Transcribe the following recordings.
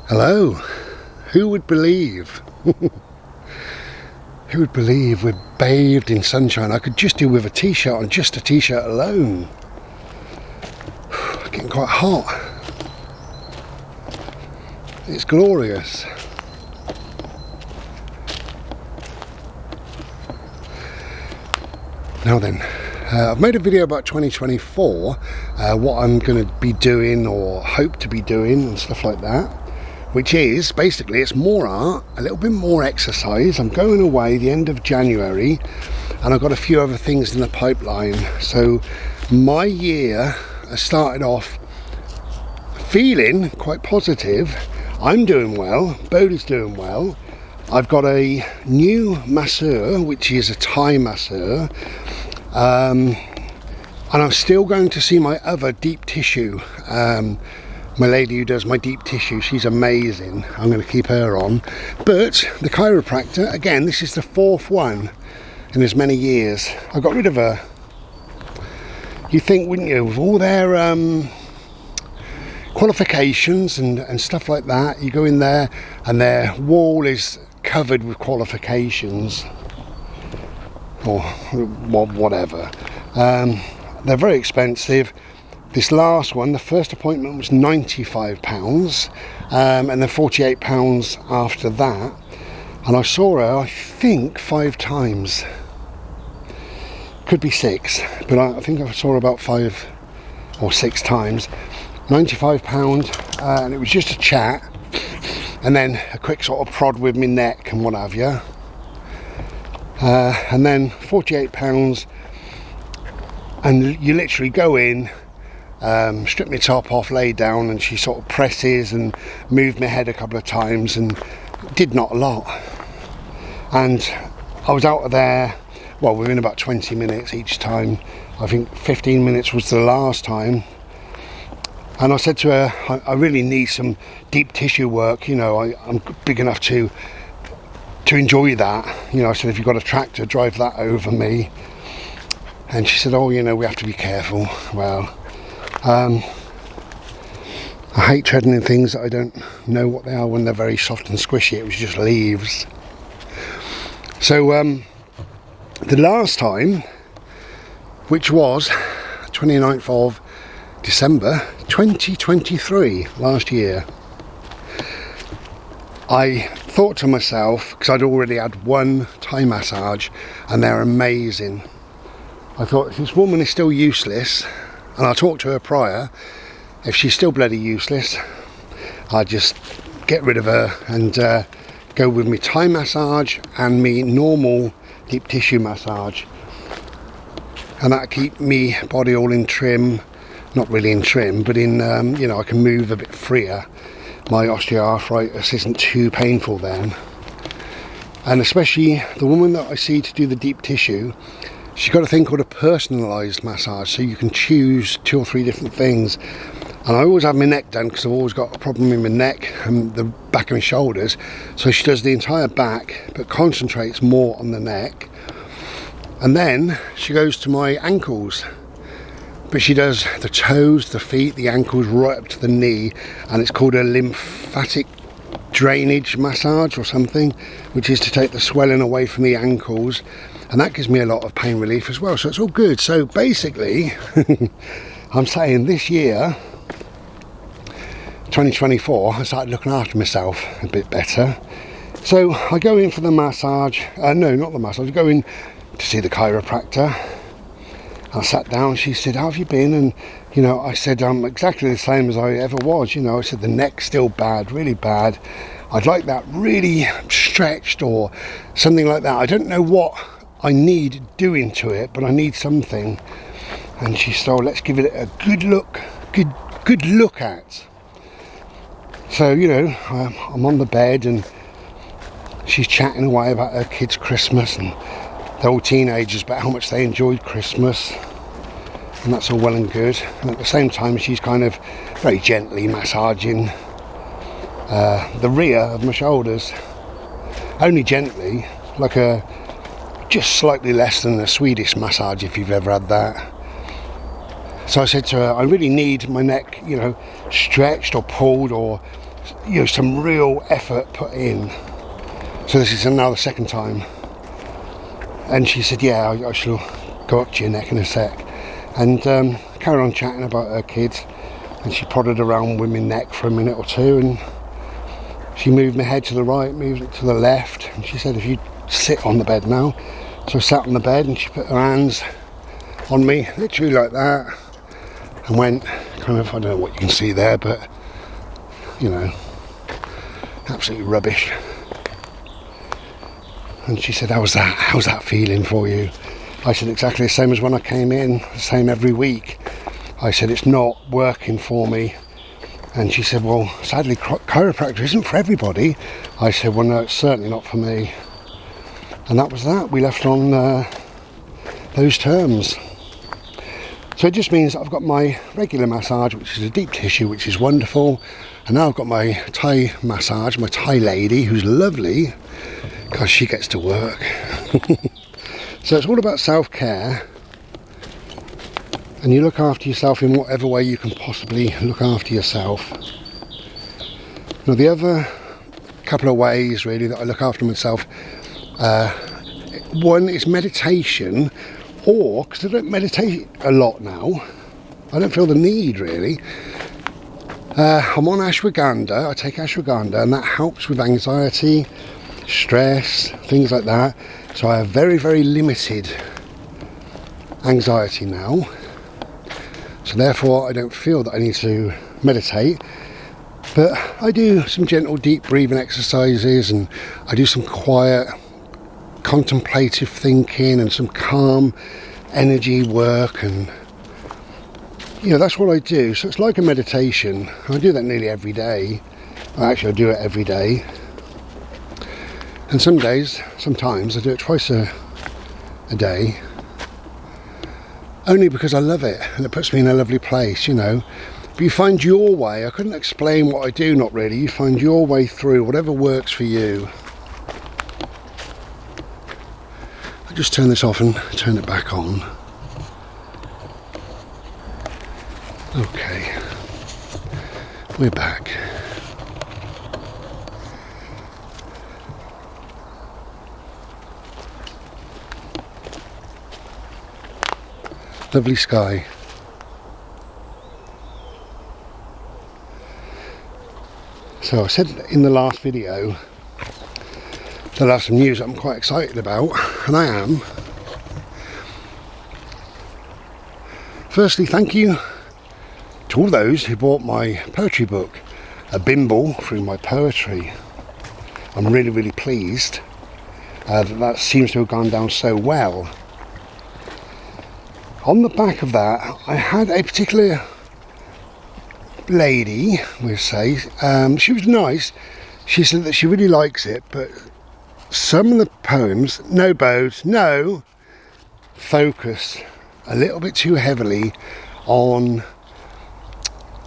Hello. Who would believe? Who would believe we're bathed in sunshine? I could just do with a t-shirt on, just a t-shirt alone. Getting quite hot. It's glorious. Now then, I've made a video about 2024, what I'm going to be doing or hope to be doing and stuff like that, which is basically it's more art, a little bit more exercise. I'm going away the end of January and I've got a few other things in the pipeline. So my year has started off feeling quite positive. I'm doing well, Bodhi's doing well. I've got a new masseur, which is a Thai masseur, and I'm still going to see my other deep tissue, my lady who does my deep tissue. She's amazing. I'm going to keep her on. But the chiropractor, again, this is the fourth one in as many years. I got rid of her. You think, wouldn't you, with all their qualifications and stuff like that, you go in there and their wall is covered with qualifications or whatever. They're very expensive. This last one, the first appointment was £95, and then £48 after that, and I saw her I think 5 times, could be 6, but I think I saw her about 5 or 6 times. £95, and it was just a chat and then a quick sort of prod with my neck and what have you, and then £48, and you literally go in, strip my top off, lay down, and she sort of presses and moved my head a couple of times and did not a lot, and I was out of there, well, within about 20 minutes each time. I think 15 minutes was the last time. And I said to her, I really need some deep tissue work, you know, I'm big enough to enjoy that. You know, I said, if you've got a tractor, drive that over me. And she said, oh, you know, we have to be careful. Well, I hate treading in things that I don't know what they are when they're very soft and squishy. It was just leaves. So the last time, which was 29th of December 2023, last year, I thought to myself, because I'd already had one Thai massage and they're amazing, I thought, if this woman is still useless, and I talked to her prior, if she's still bloody useless, I'd just get rid of her and go with me Thai massage and me normal deep tissue massage, and that keep me body all in trim. Not really in trim, but in, you know, I can move a bit freer. My osteoarthritis isn't too painful then. And especially the woman that I see to do the deep tissue, she's got a thing called a personalised massage, so you can choose 2 or 3 different things. And I always have my neck done because I've always got a problem in my neck and the back of my shoulders. So she does the entire back, but concentrates more on the neck. And then she goes to my ankles. But she does the toes, the feet, the ankles, right up to the knee, and it's called a lymphatic drainage massage or something, which is to take the swelling away from the ankles, and that gives me a lot of pain relief as well, so it's all good. So basically, I'm saying this year, 2024, I started looking after myself a bit better. So I go in for the massage, no, not the massage, I go in to see the chiropractor. I sat down, she said, how have you been? And, you know, I said, I'm exactly the same as I ever was. You know, I said, the neck's still bad, really bad. I'd like that really stretched or something like that. I don't know what I need doing to it, but I need something. And she said, oh, let's give it a good look, good look at. So, you know, I'm on the bed and she's chatting away about her kids' Christmas, and they're all teenagers, but how much they enjoyed Christmas, and that's all well and good. And at the same time, she's kind of very gently massaging the rear of my shoulders, only gently, like a just slightly less than a Swedish massage, if you've ever had that. So I said to her, I really need my neck, you know, stretched or pulled or some real effort put in. So this is now the second time. And she said, yeah, I shall go up to your neck in a sec. And carried on chatting about her kids. And she prodded around with my neck for a minute or two. And she moved my head to the right, moved it to the left. And she said, if you sit on the bed now. So I sat on the bed and she put her hands on me, literally like that. And went kind of, I don't know what you can see there, but, you know, absolutely rubbish. And she said, how's that feeling for you? I said, exactly the same as when I came in, the same every week. I said, it's not working for me. And she said, well, sadly, chiropractor isn't for everybody. I said, well, no, it's certainly not for me. And that was that. We left on those terms. So it just means I've got my regular massage, which is a deep tissue, which is wonderful. And now I've got my Thai massage, my Thai lady, who's lovely, because she gets to work. So it's all about self-care. And you look after yourself in whatever way you can possibly look after yourself. Now the other couple of ways really that I look after myself, one is meditation, or, because I don't meditate a lot now, I don't feel the need really. I'm on ashwagandha, I take ashwagandha, and that helps with anxiety, stress, things like that. So I have very, very limited anxiety now. So therefore I don't feel that I need to meditate. But I do some gentle deep breathing exercises, and I do some quiet contemplative thinking and some calm energy work, and you know, that's what I do. So it's like a meditation. I do that nearly every day. Actually, I do it every day. And sometimes I do it twice a day. Only because I love it and it puts me in a lovely place, you know. But you find your way. I couldn't explain what I do, not really. You find your way through whatever works for you. I'll just turn this off and turn it back on. Okay, we're back. Lovely sky. So I said in the last video that I have some news that I'm quite excited about, and I am. Firstly, thank you to all those who bought my poetry book, A Bimble Through My Poetry. I'm really, really pleased that seems to have gone down so well. On the back of that, I had a particular lady, we'll say, she was nice. She said that she really likes it, but some of the poems, no bows, no, focus a little bit too heavily on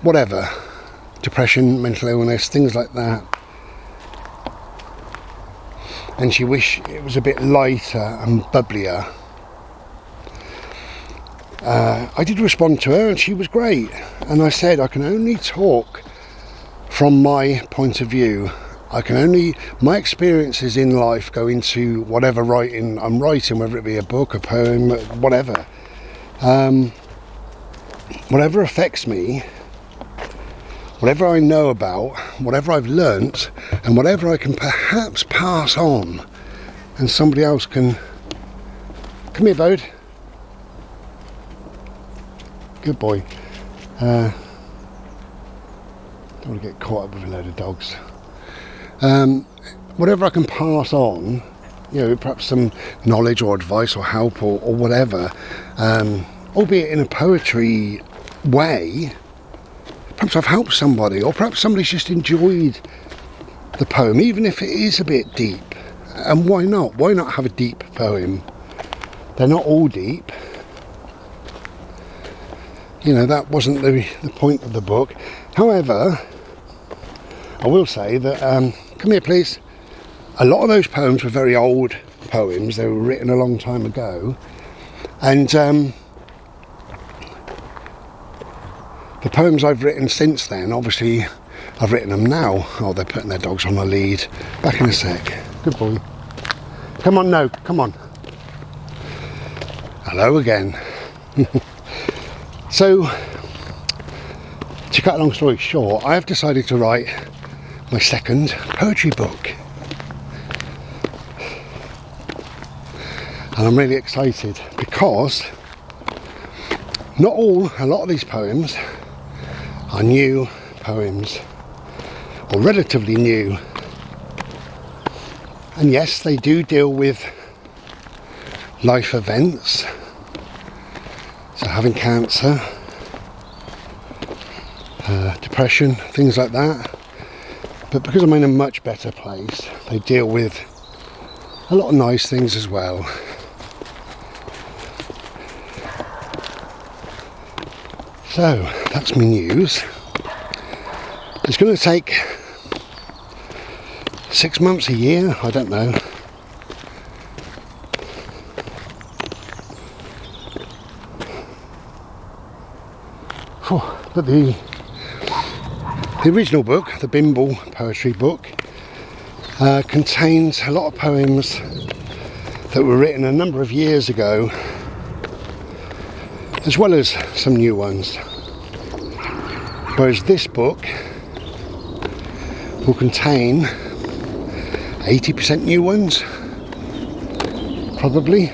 whatever, depression, mental illness, things like that. And she wished it was a bit lighter and bubblier. I did respond to her and she was great, and I said I can only talk from my point of view. My experiences in life go into whatever writing I'm writing, whether it be a book, a poem, whatever. Whatever affects me, whatever I know about, whatever I've learnt, and whatever I can perhaps pass on, and somebody else can... Come here, Bode. Good boy. Don't want to get caught up with a load of dogs. Whatever I can pass on, you know, perhaps some knowledge or advice or help or whatever, albeit in a poetry way, perhaps I've helped somebody, or perhaps somebody's just enjoyed the poem, even if it is a bit deep. And why not? Why not have a deep poem? They're not all deep. You know, that wasn't the point of the book. However, I will say that, come here please, a lot of those poems were very old poems. They were written a long time ago, and the poems I've written since then, obviously I've written them now. Oh, they're putting their dogs on a lead. Back in a sec. Good boy. Come on, no, come on. Hello again. So, to cut a long story short, I have decided to write my second poetry book. And I'm really excited because a lot of these poems are new poems, or relatively new. And yes, they do deal with life events, so having cancer, depression, things like that. But because I'm in a much better place, they deal with a lot of nice things as well. So that's my news. It's going to take 6 months, a year, I don't know. But the original book, the Bimble poetry book, contains a lot of poems that were written a number of years ago, as well as some new ones. Whereas this book will contain 80% new ones, probably.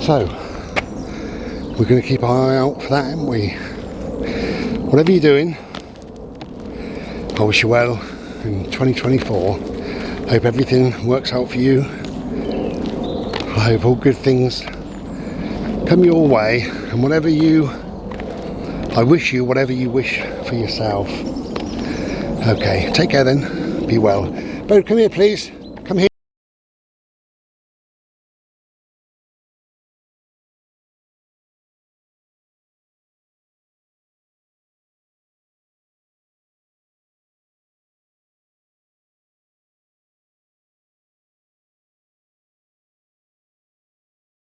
So, we're going to keep an eye out for that, aren't we? Whatever you're doing, I wish you well in 2024. Hope everything works out for you. I hope all good things come your way, and I wish you whatever you wish for yourself. Okay, take care then. Be well. Bo, come here please.